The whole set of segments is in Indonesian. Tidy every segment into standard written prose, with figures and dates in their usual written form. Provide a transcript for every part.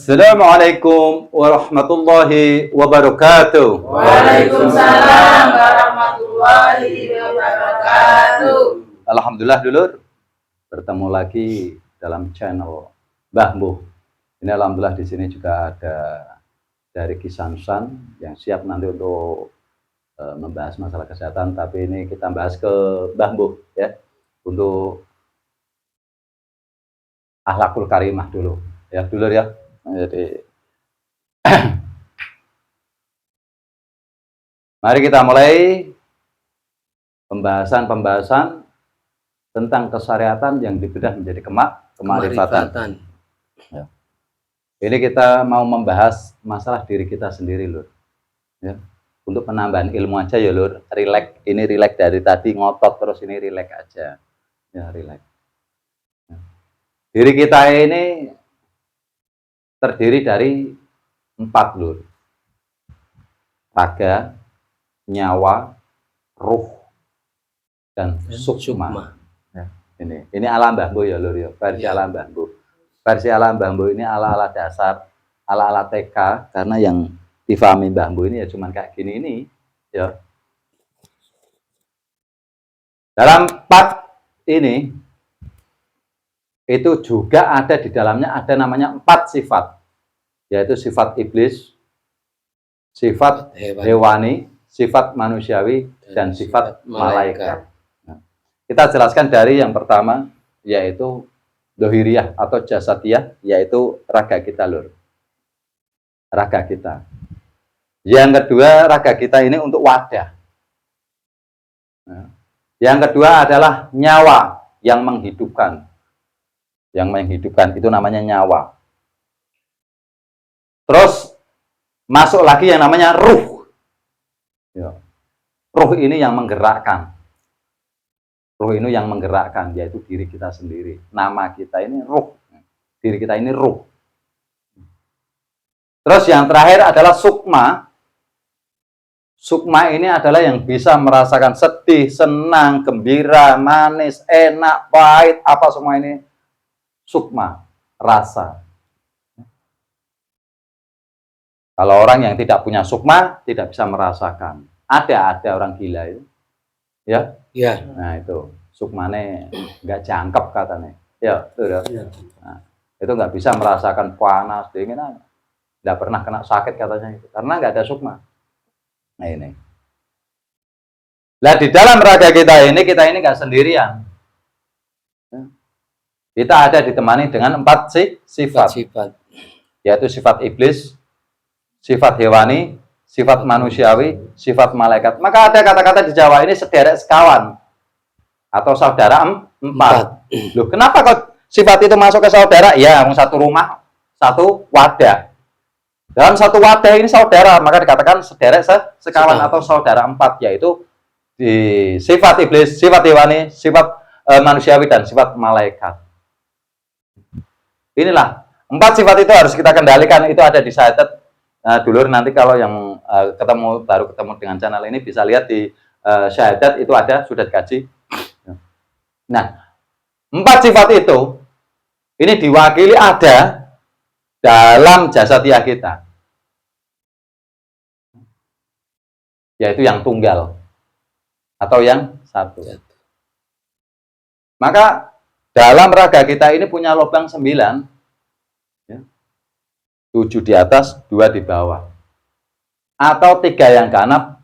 Assalamualaikum warahmatullahi wabarakatuh. Waalaikumsalam warahmatullahi wabarakatuh. Alhamdulillah dulur, bertemu lagi dalam channel Mbah Mbuh. Ini alhamdulillah di sini juga ada dari Kisanusan yang siap nanti untuk membahas masalah kesehatan, tapi ini kita bahas ke Mbah Mbuh ya, untuk akhlakul karimah dulu ya dulur ya. Jadi mari kita mulai pembahasan tentang kesyariatan yang dibedah menjadi kemarifatan. Ya. Ini kita mau membahas masalah diri kita sendiri lur. Ya. Untuk penambahan ilmu aja ya lur. Relax, ini relax dari tadi ngotot terus ini relax aja. Ya relax. Ya. Diri kita ini terdiri dari 4 lur. Raga, nyawa, ruh, dan sukma. Ya, ini ala Mbah Mbuh ya lur ya, versi ala Mbah Mbuh. Versi ala Mbah Mbuh ini ala dasar, ala TK, karena yang difahami Mbah Mbuh ini ya cuman kayak gini ini ya. Dalam 4 ini itu juga ada di dalamnya ada namanya 4 sifat, yaitu sifat iblis, sifat hewani, sifat manusiawi, dan sifat malaikat. Nah, kita jelaskan dari yang pertama, yaitu dohiriyah atau jasadiyah, yaitu raga kita lur. Raga kita. Yang kedua, raga kita ini untuk wadah. Nah, yang kedua adalah nyawa yang menghidupkan. Yang menghidupkan itu namanya nyawa. Terus masuk lagi yang namanya ruh. Ya. Ruh ini yang menggerakkan. Ruh ini yang menggerakkan, yaitu diri kita sendiri. Nama kita ini ruh. Diri kita ini ruh. Terus yang terakhir adalah sukma. Sukma ini adalah yang bisa merasakan sedih, senang, gembira, manis, enak, pahit, apa semua ini. Sukma, rasa. Kalau orang yang tidak punya sukma tidak bisa merasakan. Ada orang gila itu, ya. Ya. Nah itu sukmane nggak jangkep katanya. Ya, betul ya. Nah, itu nggak bisa merasakan panas, dingin, nggak pernah kena sakit katanya itu, karena nggak ada sukma. Nah ini. Nah di dalam raga kita ini nggak sendirian. Kita ada ditemani dengan 4 sifat, yaitu sifat iblis, sifat hewani, sifat manusiawi, sifat malaikat. Maka ada kata-kata di Jawa ini sederek sekawan atau saudara 4. Loh, kenapa kok sifat itu masuk ke saudara? Ya, satu rumah, satu wadah. Dalam satu wadah ini saudara, maka dikatakan sederek sekawan atau saudara 4, yaitu di sifat iblis, sifat hewani, sifat manusiawi, dan sifat malaikat. Inilah 4 sifat itu harus kita kendalikan. Itu ada di syahadat. Nah, dulur nanti kalau yang baru ketemu dengan channel ini bisa lihat di syahadat itu ada, sudah dikaji. Nah, 4 sifat itu ini diwakili ada dalam jasadiyah kita, yaitu yang tunggal atau yang satu. Maka dalam raga kita ini punya lubang 9, ya. 7 di atas, 2 di bawah, atau 3 yang ganap,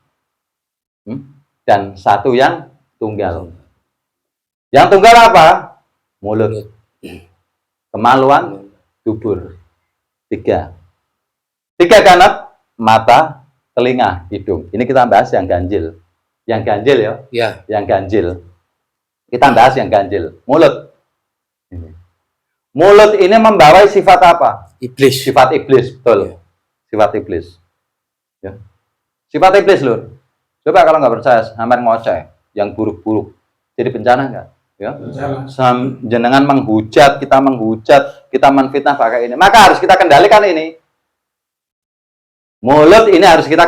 dan 1 yang tunggal. Yang tunggal apa? Mulut, kemaluan, dubur. 3 ganap, mata, telinga, hidung. Ini kita bahas yang ganjil. Yang ganjil ya. Yang ganjil. Kita bahas yang ganjil. Mulut. Mulut ini membawai sifat apa? Iblis. Sifat iblis, betul. Sifat iblis. Ya. Sifat iblis lur. Coba kalau nggak percaya, hampir ngoceh, yang buruk-buruk. Jadi bencana nggak? Ya. Jenengan menghujat, kita menfitnah pakai ini. Maka harus kita kendalikan ini. Mulut ini harus kita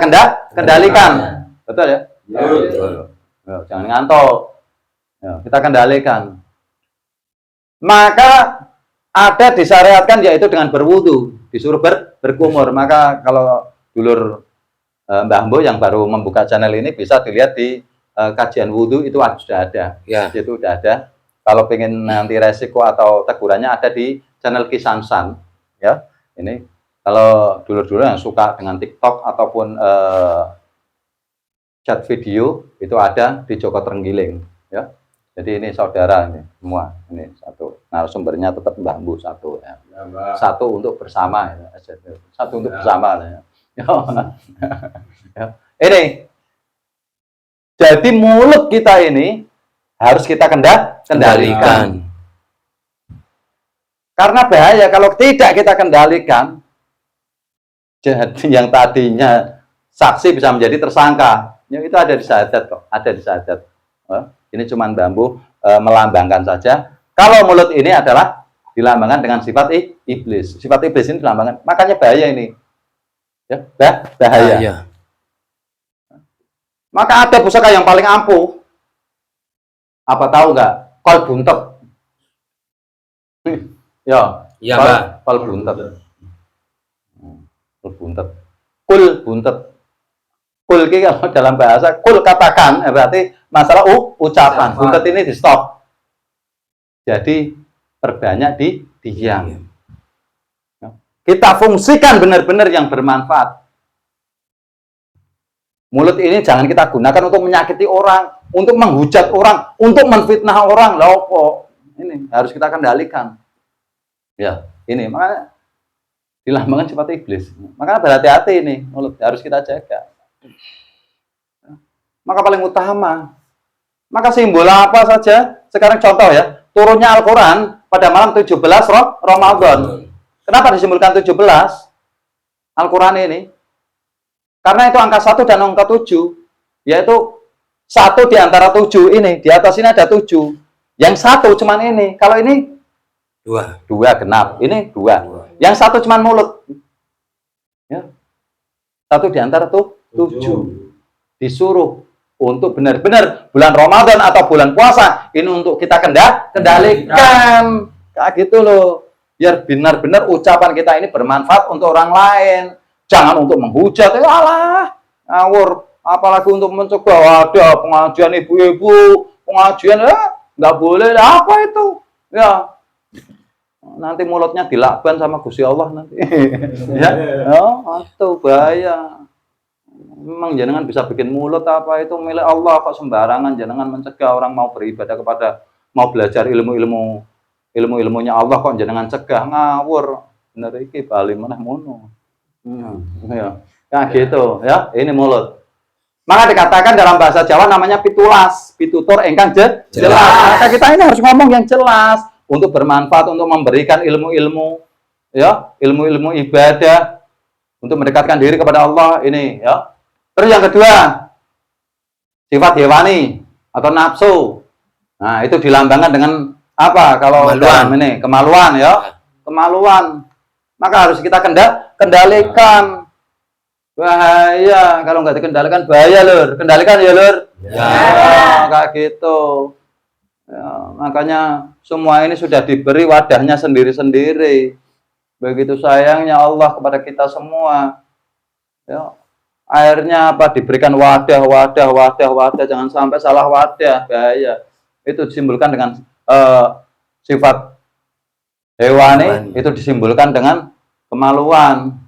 kendalikan. Betul ya? Ya. Betul. Ya, jangan ngantuk. Ya, kita kendalikan. Maka ada disyariatkan yaitu dengan berwudu. disuruh berkumur. Maka kalau dulur Mbah Mbo yang baru membuka channel ini bisa dilihat di kajian wudhu itu sudah ada. Ya. Itu sudah ada. Kalau pengen nanti resiko atau tegurannya ada di channel Kisansan. Ya, ini kalau dulur-dulur yang suka dengan TikTok ataupun chat video itu ada di Joko Trenggiling. Ya. Jadi ini saudara ini semua. Ini satu. Narasumbernya tetap Mbah Mbo satu. Ya. Satu untuk bersama. Ya. Satu untuk bersama. Ya. Ya. Ini. Jadi mulut kita ini harus kita kendalikan. Karena bahaya kalau tidak kita kendalikan. Jadi yang tadinya saksi bisa menjadi tersangka. Ya, itu ada di syahadat kok. Ada di syahadat. Ini cuma bambu melambangkan saja. Kalau mulut ini adalah dilambangkan dengan sifat iblis. Sifat iblis ini dilambangkan. Makanya bahaya ini. Ya, bahaya. Maka ada pusaka yang paling ampuh. Apa tahu nggak? Kol buntet. Ya, kol buntet. Kol buntet. Kul buntet. Kul ini kalau dalam bahasa kul katakan berarti masalah ucapan. Buntet ini di stop. Jadi perbanyak diam. Kita fungsikan benar-benar yang bermanfaat. Mulut ini jangan kita gunakan untuk menyakiti orang, untuk menghujat orang, untuk menfitnah orang. Loh, ini harus kita kendalikan. Ya, ini makanya dilambangkan sifat iblis. Makanya berhati-hati ini mulut harus kita jaga. Maka paling utama, maka simbol apa saja? Sekarang contoh ya, turunnya Al-Quran pada malam 17 Ramadan. Kenapa disimbolkan 17 Al-Quran ini? Karena itu angka 1 dan angka 7, yaitu 1 di antara 7 ini, di atas ini ada 7. Yang 1 cuman ini, kalau ini 2 genap, ini 2. Yang 1 cuman mulut. Ya. 1 di antara 7. Disuruh untuk benar-benar bulan Ramadan atau bulan puasa ini untuk kita kendalikan. Kayak gitu loh. Biar benar-benar ucapan kita ini bermanfaat untuk orang lain. Jangan untuk menghujat, alah, ngawur. Apalagi untuk mencegah, ada pengajian ibu-ibu, pengajian, nggak boleh, apa itu? Ya, nanti mulutnya dilakban sama Gusti Allah nanti. Ya, itu bahaya. Memang jenengan bisa bikin mulut apa itu milik Allah kok sembarangan, jenengan mencegah orang mau beribadah mau belajar ilmunya Allah kok jenengan cegah, ngawur. Bener iki bali meneh ngono. Ya. Nah gitu ya, ini mulut. Maka dikatakan dalam bahasa Jawa namanya pitulas, pitutur engkang jelas. Maka kita ini harus ngomong yang jelas untuk bermanfaat, untuk memberikan ilmu-ilmu, ya, ilmu-ilmu ibadah, untuk mendekatkan diri kepada Allah ini, ya. Terus yang kedua, sifat hewani atau nafsu. Nah itu dilambangkan dengan apa? Kalau kemaluan, ya, kemaluan. Maka harus kita kendalikan. Bahaya kalau nggak dikendalikan, bahaya lur. Kendalikan ya lur. Ya, kayak gitu. Ya, makanya semua ini sudah diberi wadahnya sendiri-sendiri. Begitu sayangnya Allah kepada kita semua. Ya, akhirnya apa? Diberikan wadah. Jangan sampai salah wadah, bahaya. Itu disimbolkan dengan sifat hewani, itu disimbolkan dengan kemaluan.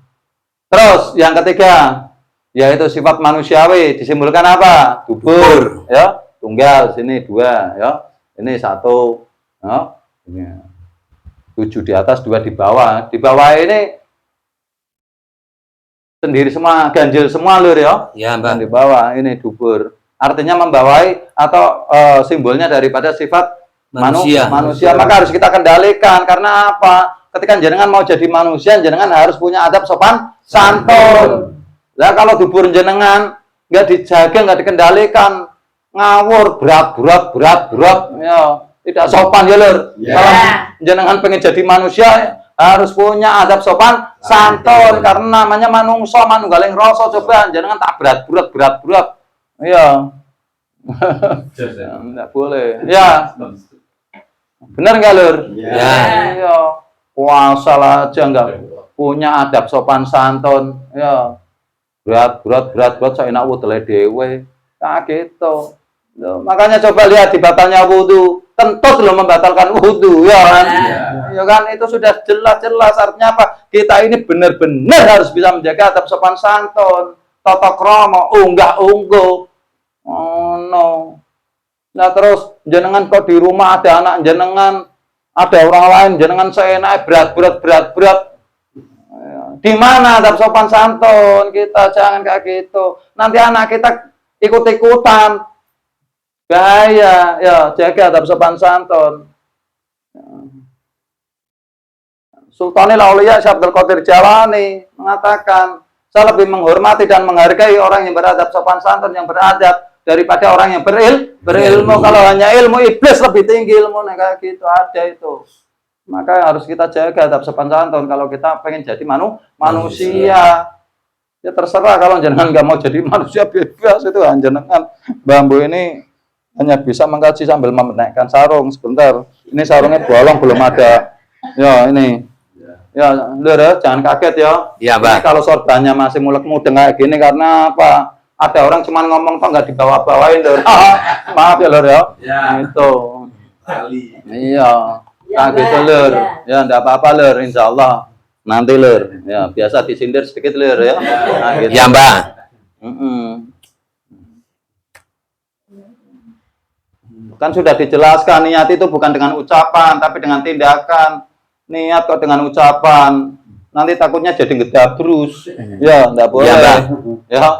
Terus yang ketiga, yaitu sifat manusiawi, disimbolkan apa? Dubur, ya, tunggal, sini 2, ya, ini 1, ya, ini 7 di atas, 2 di bawah. Di bawah ini sendiri semua, ganjil semua lur, ya. Ya, Mbak. Di bawah ini dubur. Artinya membawahi atau simbolnya daripada sifat manusia. Maka harus kita kendalikan. Karena apa? Ketika jenengan mau jadi manusia, jenengan harus punya adab sopan santun. Lah kalau dubur jenengan nggak dijaga, nggak dikendalikan, ngawur, berat, ya, tidak sopan ya lur. Kalau jenengan pengen jadi manusia, harus punya adab sopan santun. Karena namanya manungso, manunggaling rasa. Coba jenengan tak berat. Iya. Enggak boleh. Ya. Benar nggak lur? Iya. Puasa aja punya adab sopan santun, ya berat seenak wudhu dewe, nah gitu. Loh, makanya coba lihat di batalnya wudhu, kentut loh membatalkan wudhu, ya kan? Ya kan, itu sudah jelas-jelas. Artinya apa? Kita ini benar-benar harus bisa menjaga adab sopan santun, tata krama, unggah-ungguh. Oh no. Nah terus jenengan kok di rumah ada anak jenengan, ada orang lain jenengan seenaknya berat. Di mana adab sopan santun kita? Jangan kayak gitu. Nanti anak kita ikut-ikutan. Bahaya. Ya, jaga adab sopan santun. Sultanul Auliya Syekh Abdul Qadir Jalani mengatakan, saya lebih menghormati dan menghargai orang yang beradab sopan santun, yang beradab, daripada orang yang berilmu. Kalau hanya ilmu, iblis lebih tinggi ilmu, kayak gitu ada itu. Maka harus kita jaga adab sopan santun kalau kita pengen jadi manusia. Ya terserah, kalau jenengan nggak mau jadi manusia bebas, itu jenengan. Bambu ini hanya bisa mengkaji sambil menaikkan sarung sebentar. Ini sarungnya bolong, belum ada. Ya ini. Ya, Lur, jangan kaget ya. Iya, Mbak. Kalau sorbannya masih mulek-mudeng kayak gini karena apa? Ada orang cuma ngomong kok nggak dibawa-bawain, Lur. Maaf ya, Lur ya. Itu. Iya. Nah, gitu, Lur. Ya, enggak apa-apa, Lur, insyaallah. Nanti, Lur. Ya, biasa disindir sedikit, Lur ya. Nah, gitu. Iya, Mbak. Kan sudah dijelaskan, niat itu bukan dengan ucapan, tapi dengan tindakan. Niat kok dengan ucapan, nanti takutnya jadi ngedabrus. Ya, enggak boleh. Ya,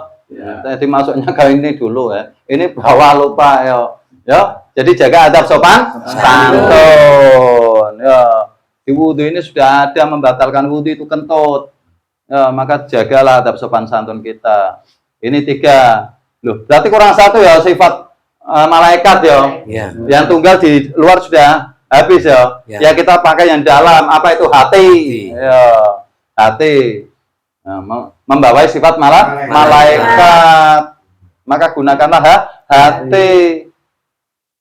jadi masuknya kayak ini dulu ya. Ini bawa lupa ya. Ya, jadi jaga adab sopan santun. Ya, di wudhu ini sudah ada membatalkan wudhu itu kentut. Ya, maka jagalah adab sopan santun kita. Ini 3. Loh, berarti kurang 1 ya sifat malaikat ya. Yang tunggal di luar sudah habis ya. Ya kita pakai yang dalam, apa itu? Hati. Ya, hati. Nah, membawai sifat malaikat. Maka gunakanlah hati.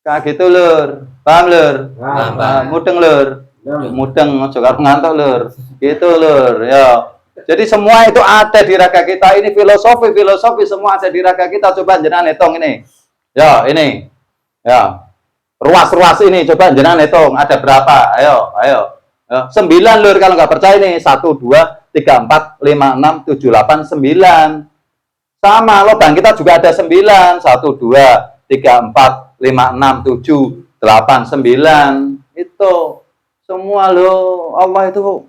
Kayak gitu, Lur. Paham, Lur? Paham. Mudeng, Lur. Mudeng, juga ngantuk, Lur. Gitu, Lur. Ya. Jadi semua itu ada di raga kita. Ini filosofi semua ada di raga kita. Coba jenengan hitung ini. Ya, ini. Ya. Ruas-ruas ini coba jenengan hitung ada berapa? Ayo. 9, Lur, kalau nggak percaya nih. 1 2 3 4 5 6 7 8 9. Sama lubang kita juga ada 9. 1 2 3 4 5 6 7 8 9. Itu semua loh. Allah itu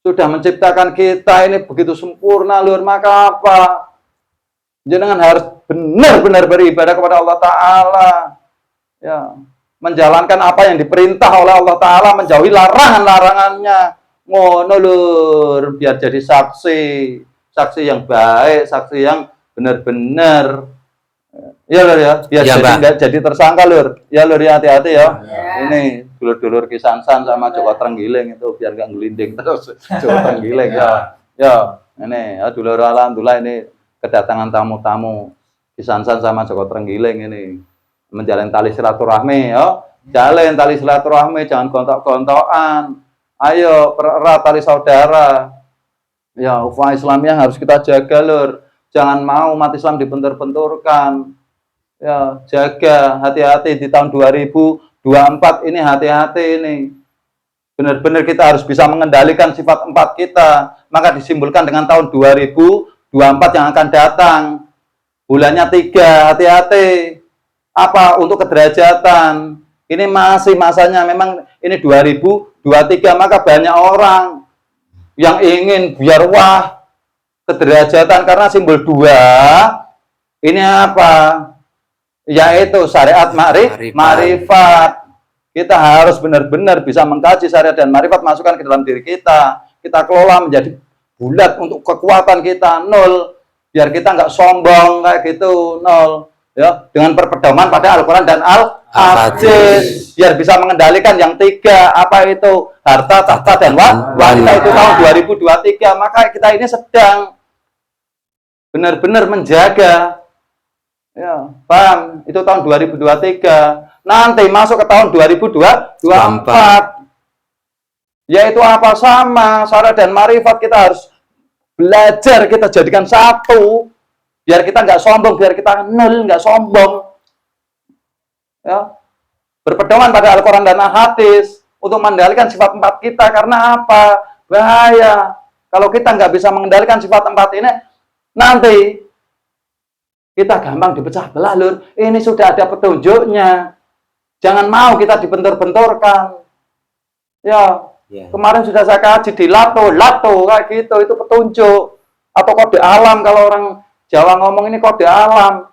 sudah menciptakan kita ini begitu sempurna, Lur. Maka apa? Jenengan harus benar-benar beribadah kepada Allah Ta'ala. Ya, menjalankan apa yang diperintah oleh Allah Ta'ala, menjauhi larangan-larangannya. Ngono, Lur, biar jadi saksi yang baik, saksi yang benar-benar. Ya, Lur ya, biar nggak jadi tersangka, Lur. Ya, Lur ya, hati-hati ya. Ini dulur-dulur Kisansan sama Joko Trenggiling itu biar nggak ngelinding terus. Joko Trenggiling ya. Ya, ini ya, dulur, alhamdulillah ini kedatangan tamu-tamu Kisansan sama Joko Trenggiling ini. Menjalin tali silaturahmi, ya. Jalin tali silaturahmi, jangan gontok-gontokan. Ayo pererat tali saudara. Ya, ukhuwah Islamiyah harus kita jaga, Lur. Jangan mau umat Islam dibentur-benturkan. Ya, jaga, hati-hati di tahun 2024 ini, hati-hati ini. Benar-benar kita harus bisa mengendalikan sifat 4 kita. Maka disimbolkan dengan tahun 2024 yang akan datang. Bulannya 3, hati-hati. Apa? Untuk kederajatan. Ini masih masanya, memang ini 2023, maka banyak orang yang ingin biar wah kederajatan karena simbol 2. Ini apa? Yaitu syariat marifat. Kita harus benar-benar bisa mengkaji syariat dan marifat, masukkan ke dalam diri kita. Kita kelola menjadi bulat untuk kekuatan kita 0. Biar kita nggak sombong kayak gitu 0. Ya, dengan perpedoman pada Al-Quran dan Al-Hadis, biar bisa mengendalikan yang 3, apa itu? Harta, tahta, dan wanita, itu tahun 2023. Maka kita ini sedang benar-benar menjaga. Ya, paham? Itu tahun 2023. Nanti masuk ke tahun 2024. Yaitu apa? Sama, syara dan marifat kita harus belajar, kita jadikan satu. Biar kita nggak sombong, biar kita nol, nggak sombong. Ya. Berpedoman pada Al-Quran dan Al-Hadis untuk mengendalikan sifat empat kita. Karena apa? Bahaya. Kalau kita nggak bisa mengendalikan sifat empat ini, nanti kita gampang dipecah belah, Lur. Ini sudah ada petunjuknya. Jangan mau kita dibentur-benturkan. Ya, kemarin sudah saya kaji di lato kayak gitu, itu petunjuk atau kode alam. Kalau orang Jawa ngomong ini kode alam.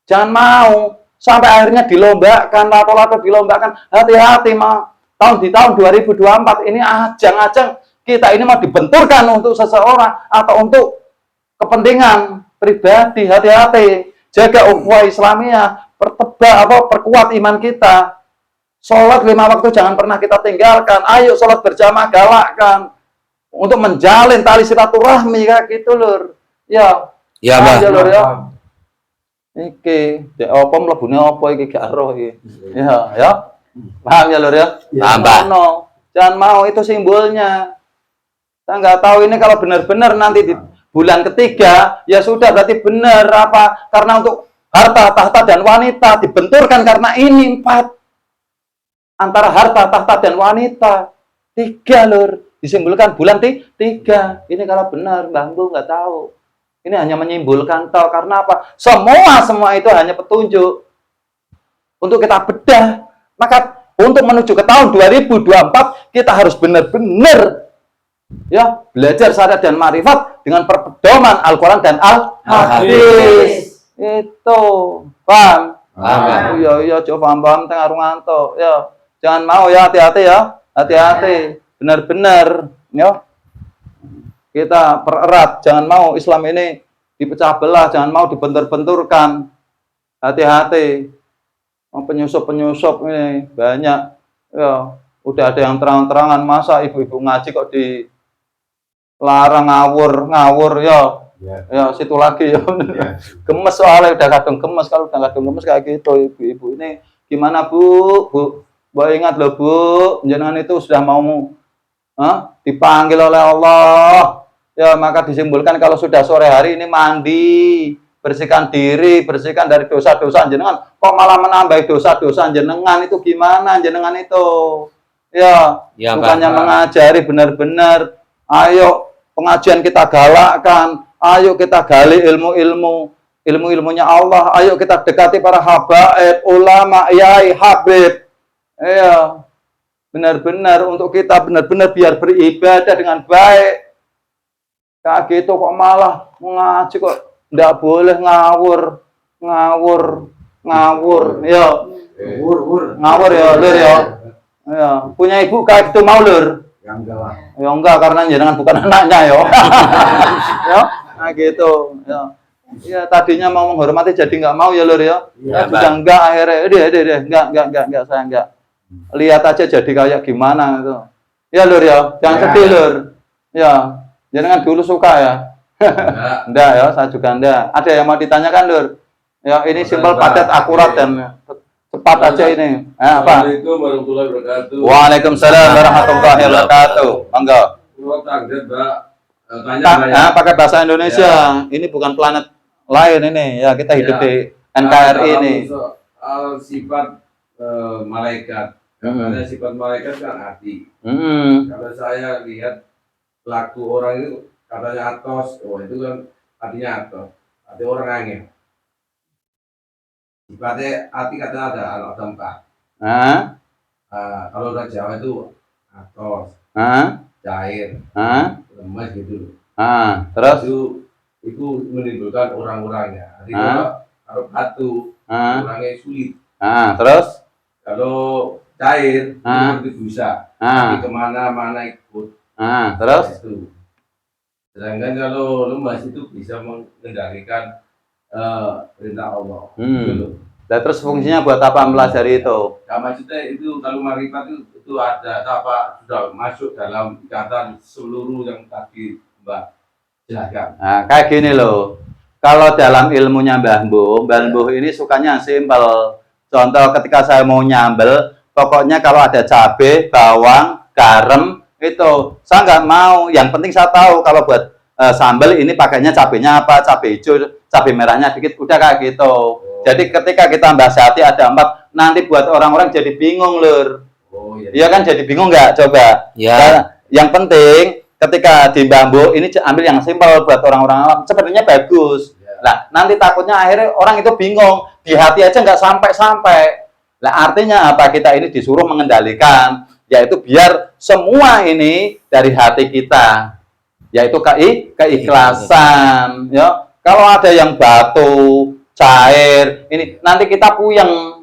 Jangan mau sampai akhirnya dilombakan, lato dilombakan. Hati-hati mah. Tahun 2024 ini ajang-ajang kita ini mau dibenturkan untuk seseorang atau untuk kepentingan pribadi. Hati-hati, jaga ukhuwah Islamiyah, perkuat iman kita. Sholat 5 waktu jangan pernah kita tinggalkan. Ayo sholat berjamaah, galakkan untuk menjalin tali silaturahmi kayak gitu, Lur. Ya, Mbak. Ya, Lur ya. Iki, dek apa mlebune apa iki gak roh iki. Ya. Paham ya, Lur ya? Paham, Pak. Jangan mau, itu simbolnya. Saya nggak tahu ini kalau benar-benar nanti di bulan ketiga, ya sudah berarti benar apa? Karena untuk harta, tahta, dan wanita dibenturkan karena ini 4. Antara harta, tahta, dan wanita 3, Lur. Disimpulkan bulan 3. Ini kalau benar, Mbah Bu nggak tahu. Ini hanya menyimpulkan toh. Karena apa? Semua itu hanya petunjuk untuk kita bedah. Maka untuk menuju ke tahun 2024 kita harus benar-benar ya belajar syariat dan marifat dengan pedoman Al-Quran dan Al-Hadis. Itu paham? Paham. Iya, coba paham tengah runganto. Ya, jangan mau ya, hati-hati ya. Hati-hati. Benar-benar ya. Kita pererat, jangan mau Islam ini dipecah belah, jangan mau dibentur-benturkan. Hati-hati. Penyusup-penyusup ini banyak. Ya, udah ada yang terang-terangan, masa ibu-ibu ngaji kok dilarang ngawur ya. Ya, situ lagi ya. Gemes soalnya udah kadung gemes, kalau udah kadung gemes kayak gitu ibu-ibu ini. Gimana Bu? Bu ingat loh Bu, jenengan itu sudah mau dipanggil oleh Allah. Ya, maka disimpulkan kalau sudah sore hari ini mandi, bersihkan diri, bersihkan dari dosa-dosa jenengan. Kok malah menambah dosa-dosa jenengan, itu gimana jenengan itu? Ya, bukannya Pak. mengajari benar-benar. Ayo pengajian kita galakkan, ayo kita gali ilmu-ilmunya Allah, ayo kita dekati para habaib, ulama, yai, habib. Ya, benar-benar untuk kita benar-benar biar beribadah dengan baik. Kayak gitu kok malah ngaji kok nggak boleh ngawur. Ya. Ngawur ya, Lur ya. Ya, punya ibu kayak gitu mau, Lur? Ya enggak lah. Ya enggak, karena jangan bukan anaknya ya. Ya, nah gitu. Ya. Ya, tadinya mau menghormati jadi nggak mau ya, Lur ya. Ya, sudah enggak akhirnya. Deh. Enggak, saya enggak. Lihat aja jadi kayak gimana itu. Ya, Lur ya. Jangan sedih, Lur. Ya. Jangan dulu suka ya. Enggak ya, saya juga enggak. Ada yang mau ditanyakan, Lur? Ya, ini simpel, padat, akurat dan cepat aja ini. Apa? Assalamualaikum warahmatullahi wabarakatuh. Waalaikumsalam warahmatullahi wabarakatuh. Monggo. Tanya Pakai bahasa Indonesia. Ini bukan planet lain ini. Ya, kita hidup di NKRI ini. Soal sifat malaikat. Karena sifat malaikat kan hati. Kalau saya lihat laku orang itu katanya atos, itu kan artinya atos. Ada orang angin. Sifatnya hati katanya ada 4. Kalau orang Jawa itu atos, cair, lemas gitu. Terus itu menimbulkan orang-orangnya. Jadi kalau batu orangnya sulit. Terus Kalau cair itu seperti busa. Tapi kemana-mana ikut. Terus Itu. Sedangkan kalau lemas itu bisa mengendalikan perintah Allah. Gitu. Dan terus fungsinya buat apa mempelajari itu? Nah, maksudnya itu kalau marifat itu ada apa sudah masuk dalam ikatan seluruh yang tadi Mbak jelaskan. Nah, kayak gini loh. Kalau dalam ilmunya Mbah Mbuh ini sukanya simpel. Contoh ketika saya mau nyambel, pokoknya kalau ada cabai, bawang, garam, Itu saya nggak mau. Yang penting saya tahu kalau buat sambal ini pakainya cabenya apa, cabai hijau, cabai merahnya dikit, udah kayak gitu. Jadi ketika kita bahas hati ada 4, nanti buat orang-orang jadi bingung lur. Iya kan, jadi bingung nggak? Coba. Ya. Yang penting ketika di bambu ini ambil yang simpel buat orang-orang awam, sebenarnya bagus. Nah, nanti takutnya akhirnya orang itu bingung, di hati aja nggak sampai-sampai. Nah, artinya apa? Kita ini disuruh mengendalikan, yaitu biar semua ini dari hati kita, yaitu keikhlasan. Ya, kalau ada yang batu, cair, ini nanti kita puyeng.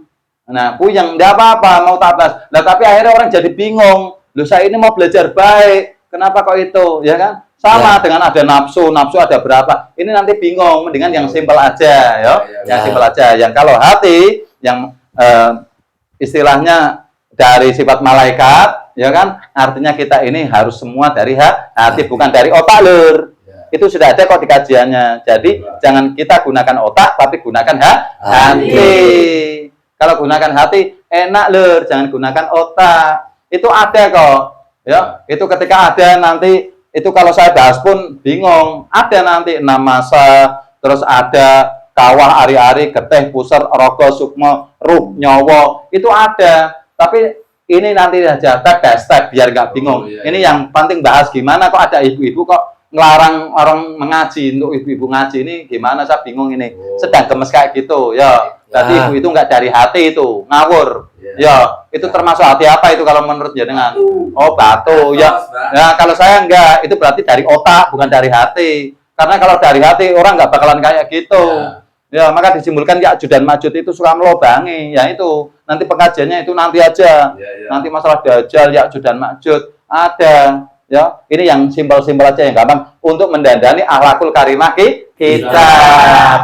Nah, puyeng, nggak apa-apa, mau tablas. Nah, tapi akhirnya orang jadi bingung. Loh, saya ini mau belajar baik, kenapa kok itu? Ya kan? Sama dengan ada nafsu ada berapa. Ini nanti bingung, mendingan yang simpel aja, ya. Yang simpel aja. Yang kalau hati, yang istilahnya dari sifat malaikat, ya kan? Artinya kita ini harus semua dari hati, bukan dari otak, lur. Itu sudah ada kok di kajiannya. Jadi jangan kita gunakan otak, tapi gunakan hati. Kalau gunakan hati, enak, lur. Jangan gunakan otak. Itu ada kok. Ya, itu ketika ada nanti, itu kalau saya bahas pun bingung. Ada nanti 6 masa, terus ada kawah, ari-ari, getih, pusar, rogo, sukmo, ruh, nyowo. Itu ada. Tapi ini nanti saja step biar nggak bingung. Ini yang penting bahas gimana kok ada ibu-ibu kok ngelarang orang mengaji, untuk ibu-ibu ngaji ini gimana, saya bingung ini. Sedang gemes kayak gitu, ya. Tadi ibu itu nggak dari hati itu, ngawur. Ya, itu termasuk hati apa itu kalau menurut jenengan? Oh, batu. Ya, ya kalau saya enggak, itu berarti dari otak, bukan dari hati. Karena kalau dari hati orang nggak bakalan kayak gitu. Ya, maka disimpulkan Ya'juj dan Ma'juj itu suka melobangi. Ya itu, nanti pengajiannya itu nanti aja. Nanti masalah Dajjal, Ya'juj dan Ma'juj ada. Ya, ini yang simpel-simpel aja, yang gampang untuk mendandani akhlakul karimah kita,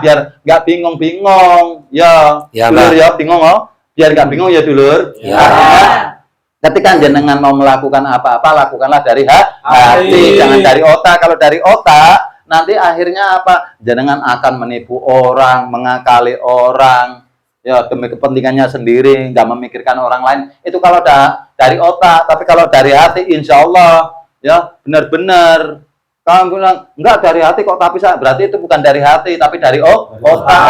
biar nggak bingung-bingung. Ya, dulur ya bingung oh, biar nggak bingung ya dulur. Ketika jenengan mau melakukan apa-apa, lakukanlah dari hati, jangan dari otak. Kalau dari otak, nanti akhirnya apa? Jenengan akan menipu orang, mengakali orang. Ya, demi kepentingannya sendiri, nggak memikirkan orang lain. Itu kalau dari otak, tapi kalau dari hati, insya Allah ya benar-benar. Kamu bilang enggak dari hati kok, tapi berarti itu bukan dari hati, tapi dari otak.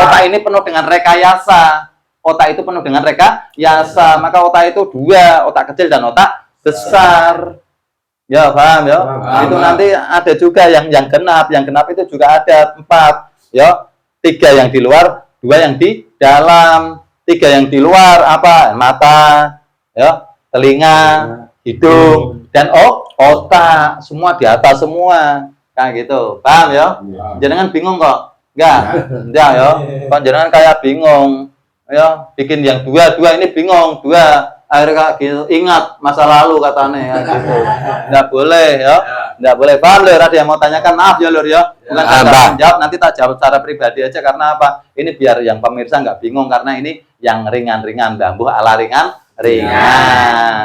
Otak ini penuh dengan rekayasa. Otak itu penuh dengan rekayasa. Maka otak itu 2, otak kecil dan otak besar. Ya paham ya. Itu nanti ada juga yang genap. Yang genap itu juga ada 4. Ya, 3 yang di luar, 2 yang di dalam. 3 yang di luar apa? Mata, ya, telinga, hidung, dan otak. Semua di atas semua. Kayak gitu. Paham ya? Jangan bingung kok. Enggak ya. Kok jangan kayak bingung. Ya, bikin yang 2 ini bingung. 2 akhirnya kayak gitu. Ingat masa lalu katanya ya, gitu. Enggak boleh ya. Enggak boleh. Paham lur? Ada yang mau tanyakan? Maaf ya lur ya. Bukan saya jawab, nanti tak jawab secara pribadi aja. Karena apa? Ini biar yang pemirsa nggak bingung, karena ini yang ringan-ringan, bambu ala ringan.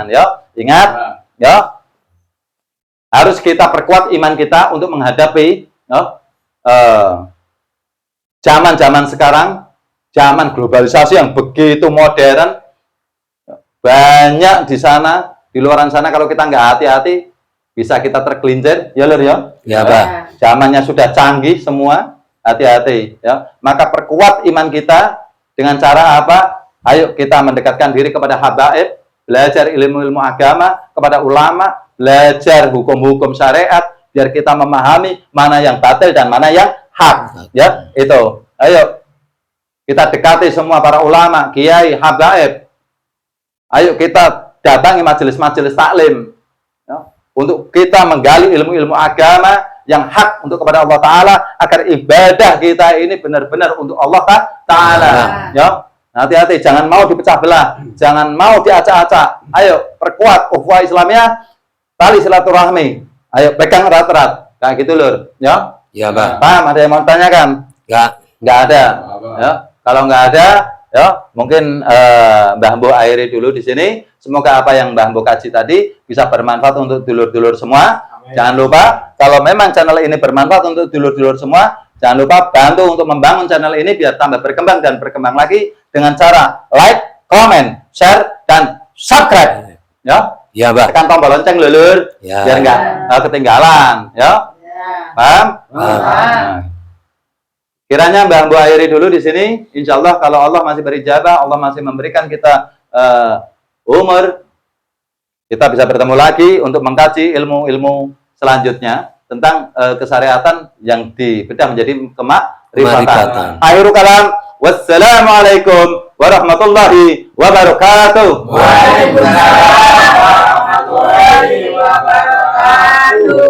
Yo, ingat ya. Harus kita perkuat iman kita untuk menghadapi zaman-zaman sekarang, zaman globalisasi yang begitu modern. Banyak di sana, di luaran sana, kalau kita nggak hati-hati, bisa kita tergelincir, ya lur ya? Ya, Pak. Zamannya sudah canggih semua, hati-hati ya. Maka perkuat iman kita dengan cara apa? Ayo kita mendekatkan diri kepada habaib, belajar ilmu-ilmu agama, kepada ulama, belajar hukum-hukum syariat, biar kita memahami mana yang batil dan mana yang hak. Ya, itu. Ayo kita dekati semua para ulama, kiai, habaib. Ayo kita datangi majelis-majelis taklim ya, untuk kita menggali ilmu-ilmu agama yang hak untuk kepada Allah Ta'ala, agar ibadah kita ini benar-benar untuk Allah Ta'ala. Ya, hati-hati, jangan mau dipecah belah, jangan mau diacak-acak. Ayo perkuat ukhuwah Islamiyah, tali silaturahmi. Ayo pegang erat-erat, kayak gitu lur. Ya, ya Pak. Paham? Ada yang mau tanyakan? Nggak ada. Ya, kalau nggak ada, ya mungkin Mbah Mbo akhiri dulu di sini. Semoga apa yang Mbah Mbo kaji tadi bisa bermanfaat untuk dulur-dulur semua. Amin. Jangan lupa, kalau memang channel ini bermanfaat untuk dulur-dulur semua, jangan lupa bantu untuk membangun channel ini biar tambah berkembang dan berkembang lagi dengan cara like, comment, share, dan subscribe. Ya, Ya, Mbak. Tekan tombol lonceng lulur, Ya. biar nggak ketinggalan, ya. Ya. Paham? Paham. Nah. Kiranya Mbak akhiri dulu di sini. Insya Allah kalau Allah masih berijabah, Allah masih memberikan kita umur, kita bisa bertemu lagi untuk mengkaji ilmu-ilmu selanjutnya tentang kesyariatan yang dibedah menjadi Kemarifatan. kemarifatan. Akhirul kalam. Wassalamualaikum warahmatullahi wabarakatuh. Waalaikumsalam warahmatullahi wabarakatuh.